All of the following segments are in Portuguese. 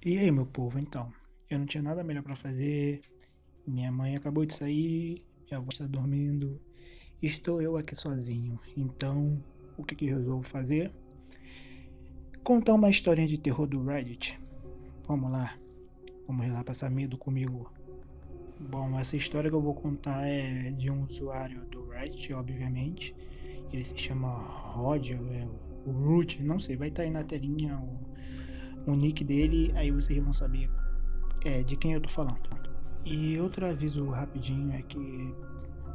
E aí, meu povo, então? Eu não tinha nada melhor pra fazer. Minha mãe acabou de sair, minha avó está dormindo. Estou eu aqui sozinho. Então, o que eu resolvo fazer? Contar uma historinha de terror do Reddit. Vamos lá. Vamos lá passar medo comigo. Bom, essa história que eu vou contar é de um usuário do Reddit, obviamente. Ele se chama Rod, o Root, não sei, vai estar aí na telinha o nick dele, aí vocês vão saber de quem eu tô falando. E outro aviso rapidinho é que,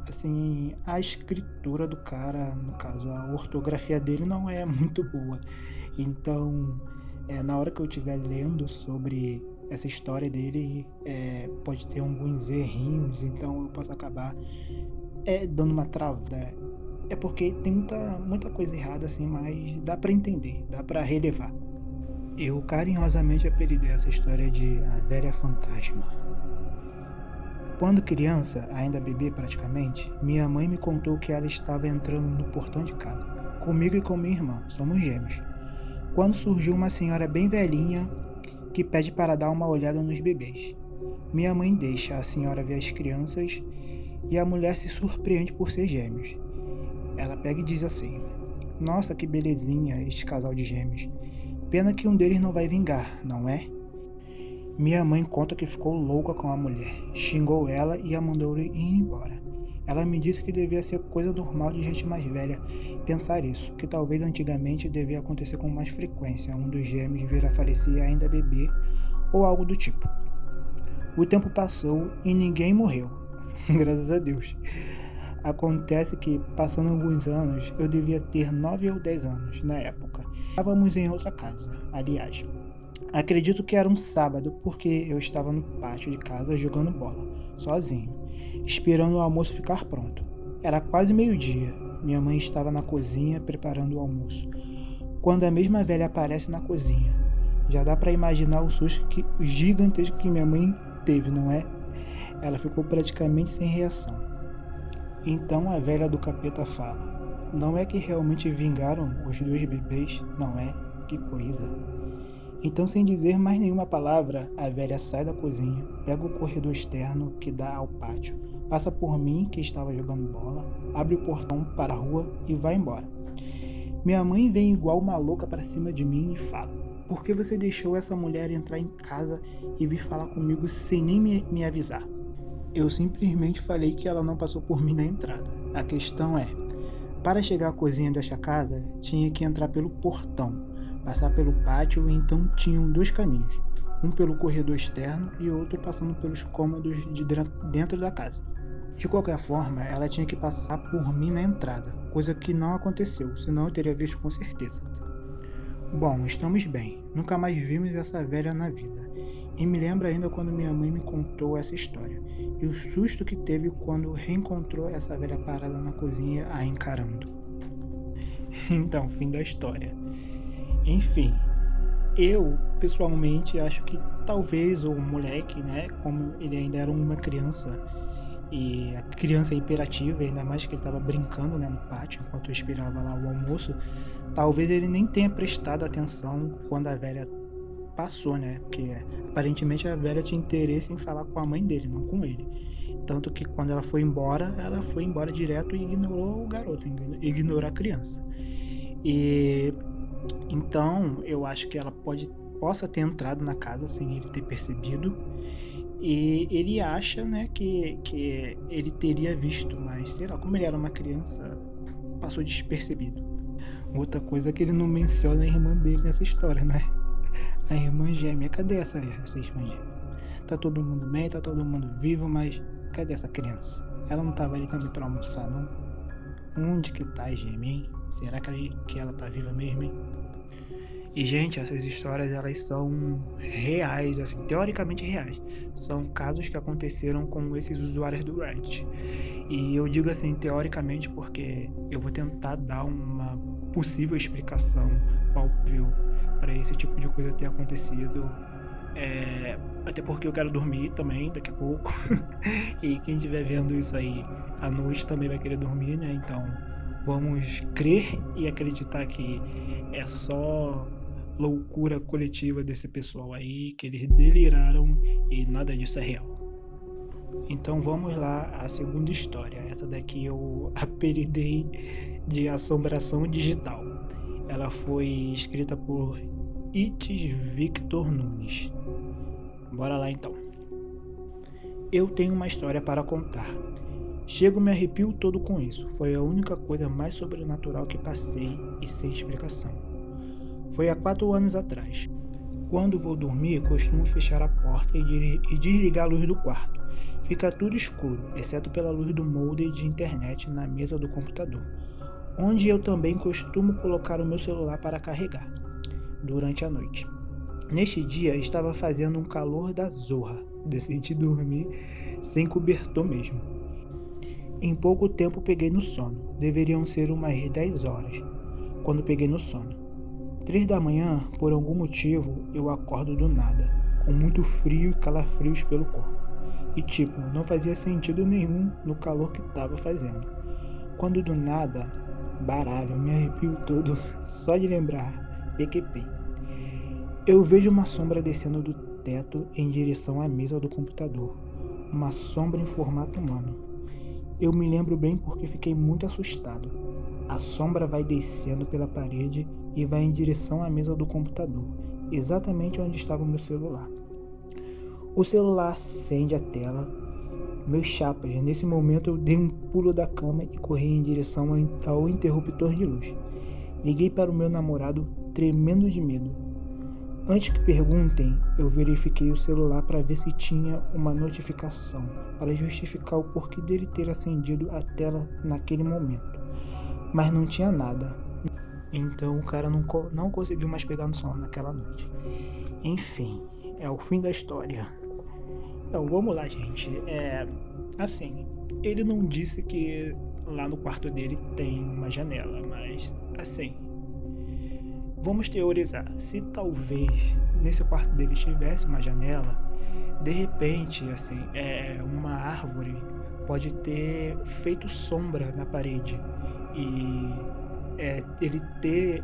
assim, a escritura do cara, no caso, a ortografia dele não é muito boa. Então, na hora que eu estiver lendo sobre essa história dele, pode ter alguns errinhos, então eu posso acabar dando uma travada. É porque tem muita coisa errada, assim, mas dá pra entender, dá pra relevar. Eu carinhosamente apelidei essa história de A Velha Fantasma. Quando criança, ainda bebê praticamente, minha mãe me contou que ela estava entrando no portão de casa. Comigo e com minha irmã, somos gêmeos. Quando surgiu uma senhora bem velhinha que pede para dar uma olhada nos bebês. Minha mãe deixa a senhora ver as crianças e a mulher se surpreende por ser gêmeos. Ela pega e diz assim: Nossa, que belezinha este casal de gêmeos. Pena que um deles não vai vingar, não é? Minha mãe conta que ficou louca com a mulher, xingou ela e a mandou ir embora. Ela me disse que devia ser coisa normal de gente mais velha pensar isso, que talvez antigamente devia acontecer com mais frequência, um dos gêmeos vir a falecer ainda bebê ou algo do tipo. O tempo passou e ninguém morreu, graças a Deus. Acontece que, passando alguns anos, eu devia ter 9 ou 10 anos na época. Estávamos em outra casa, aliás. Acredito que era um sábado porque eu estava no pátio de casa jogando bola, sozinho, esperando o almoço ficar pronto. Era quase meio-dia. Minha mãe estava na cozinha preparando o almoço. Quando a mesma velha aparece na cozinha, já dá para imaginar o susto gigantesco que minha mãe teve, não é? Ela ficou praticamente sem reação. Então a velha do capeta fala: Não é que realmente vingaram os dois bebês, não é? Que coisa. Então, sem dizer mais nenhuma palavra, a velha sai da cozinha, pega o corredor externo que dá ao pátio, passa por mim, que estava jogando bola, abre o portão para a rua e vai embora. Minha mãe vem igual uma louca para cima de mim e fala: Por que você deixou essa mulher entrar em casa e vir falar comigo sem nem me avisar? Eu simplesmente falei que ela não passou por mim na entrada. A questão é, para chegar à cozinha desta casa, tinha que entrar pelo portão, passar pelo pátio e então tinham dois caminhos, um pelo corredor externo e outro passando pelos cômodos de dentro da casa. De qualquer forma, ela tinha que passar por mim na entrada, coisa que não aconteceu, senão eu teria visto com certeza. Bom, estamos bem, nunca mais vimos essa velha na vida. E me lembro ainda quando minha mãe me contou essa história, e o susto que teve quando reencontrou essa velha parada na cozinha a encarando. Então, fim da história. Enfim, eu pessoalmente acho que talvez o moleque, né, como ele ainda era uma criança, e a criança é imperativa, ainda mais que ele estava brincando, né, no pátio enquanto eu esperava lá o almoço, talvez ele nem tenha prestado atenção quando a velha passou, né, porque aparentemente a velha tinha interesse em falar com a mãe dele, não com ele. Tanto que quando ela foi embora direto e ignorou o garoto, ignorou a criança. E então eu acho que ela possa ter entrado na casa sem ele ter percebido. E ele acha, né, que ele teria visto, mas sei lá, como ele era uma criança, passou despercebido. Outra coisa é que ele não menciona a irmã dele nessa história, né? A irmã gêmea, cadê essa irmã gêmea? Tá todo mundo bem, tá todo mundo vivo, mas cadê essa criança? Ela não tava ali também pra almoçar, não? Onde que tá a gêmea, hein? Será que ela tá viva mesmo, hein? E, gente, essas histórias, elas são reais, assim, teoricamente reais. São casos que aconteceram com esses usuários do Reddit. E eu digo assim, teoricamente, porque eu vou tentar dar uma possível explicação palpável para esse tipo de coisa ter acontecido. Até porque eu quero dormir também daqui a pouco. E quem estiver vendo isso aí à noite também vai querer dormir, né? Então vamos crer e acreditar que é só loucura coletiva desse pessoal aí, que eles deliraram e nada disso é real. Então vamos lá à segunda história. Essa daqui eu apelidei de Assombração Digital. Ela foi escrita por Itis Victor Nunes. Bora lá então. Eu tenho uma história para contar. Chego me arrepio todo com isso. Foi a única coisa mais sobrenatural que passei e sem explicação. Foi há 4 anos atrás. Quando vou dormir, costumo fechar a porta e desligar a luz do quarto. Fica tudo escuro, exceto pela luz do modem de internet na mesa do computador, onde eu também costumo colocar o meu celular para carregar, durante a noite. Neste dia, estava fazendo um calor da zorra. Decidi dormir sem cobertor mesmo. Em pouco tempo peguei no sono. Deveriam ser umas 10 horas, quando peguei no sono. 3 da manhã, por algum motivo, eu acordo do nada, com muito frio e calafrios pelo corpo. E não fazia sentido nenhum no calor que estava fazendo. Quando do nada, baralho, me arrepio todo, só de lembrar, PQP. Eu vejo uma sombra descendo do teto em direção à mesa do computador. Uma sombra em formato humano. Eu me lembro bem porque fiquei muito assustado. A sombra vai descendo pela parede e vai em direção à mesa do computador, exatamente onde estava o meu celular. O celular acende a tela. Meus chapas, nesse momento eu dei um pulo da cama e corri em direção ao interruptor de luz. Liguei para o meu namorado, tremendo de medo. Antes que perguntem, eu verifiquei o celular para ver se tinha uma notificação, para justificar o porquê dele ter acendido a tela naquele momento. Mas não tinha nada. Então o cara não conseguiu mais pegar no sono naquela noite. Enfim, é o fim da história. Então vamos lá, gente. Assim, ele não disse que lá no quarto dele tem uma janela, mas assim, vamos teorizar. Se talvez nesse quarto dele tivesse uma janela, de repente, assim, uma árvore pode ter feito sombra na parede e ele ter,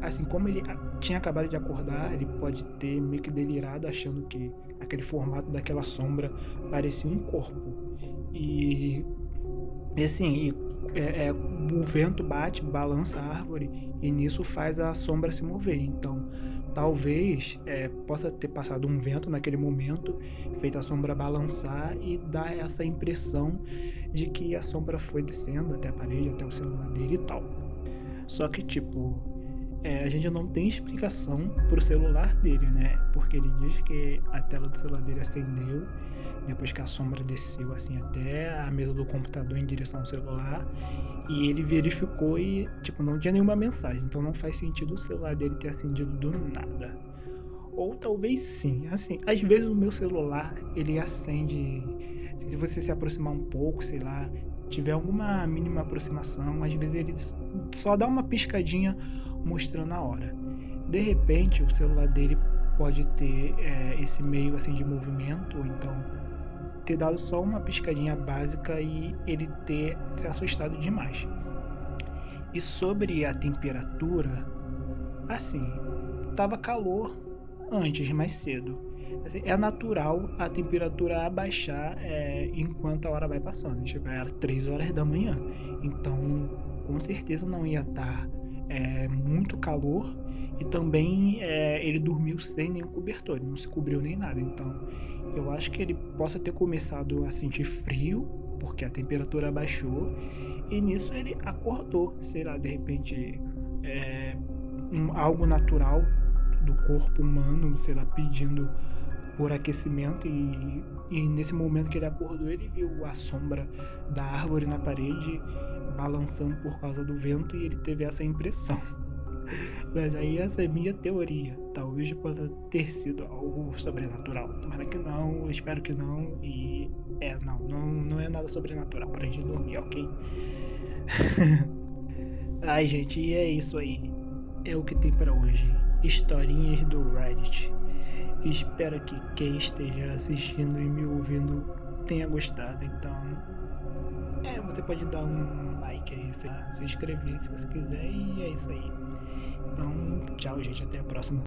assim, como ele tinha acabado de acordar, ele pode ter meio que delirado achando que aquele formato daquela sombra parecia um corpo. E assim, o vento bate, balança a árvore e nisso faz a sombra se mover. Então, talvez possa ter passado um vento naquele momento, feito a sombra balançar e dar essa impressão de que a sombra foi descendo até a parede, até o celular dele e tal. Só que, a gente não tem explicação pro celular dele, né? Porque ele diz que a tela do celular dele acendeu depois que a sombra desceu assim até a mesa do computador em direção ao celular, e ele verificou e não tinha nenhuma mensagem. Então não faz sentido o celular dele ter acendido do nada. Ou talvez sim, assim, às vezes o meu celular ele acende, se você se aproximar um pouco, sei lá, tiver alguma mínima aproximação, às vezes ele só dá uma piscadinha mostrando a hora. De repente o celular dele pode ter esse meio assim de movimento, ou então ter dado só uma piscadinha básica e ele ter se assustado demais. E sobre a temperatura, assim, tava calor antes, mais cedo. Assim, é natural a temperatura abaixar enquanto a hora vai passando. Era 3 horas da manhã, então com certeza não ia estar muito calor. E também ele dormiu sem nenhum cobertor, ele não se cobriu nem nada. Então eu acho que ele possa ter começado a sentir frio, porque a temperatura abaixou, e nisso ele acordou, sei lá, de repente algo natural do corpo humano, sei lá, pedindo por aquecimento, e nesse momento que ele acordou, ele viu a sombra da árvore na parede balançando por causa do vento, e ele teve essa impressão. Mas aí essa é minha teoria. Talvez possa ter sido algo sobrenatural. Tomara que não, eu espero que não. E não é nada sobrenatural pra gente dormir, ok? Ai, gente, e é isso aí. É o que tem pra hoje. Historinhas do Reddit. Espero que quem esteja assistindo e me ouvindo tenha gostado. Então, você pode dar um like aí, se inscrever se você quiser, e é isso aí. Então, tchau, gente, até a próxima.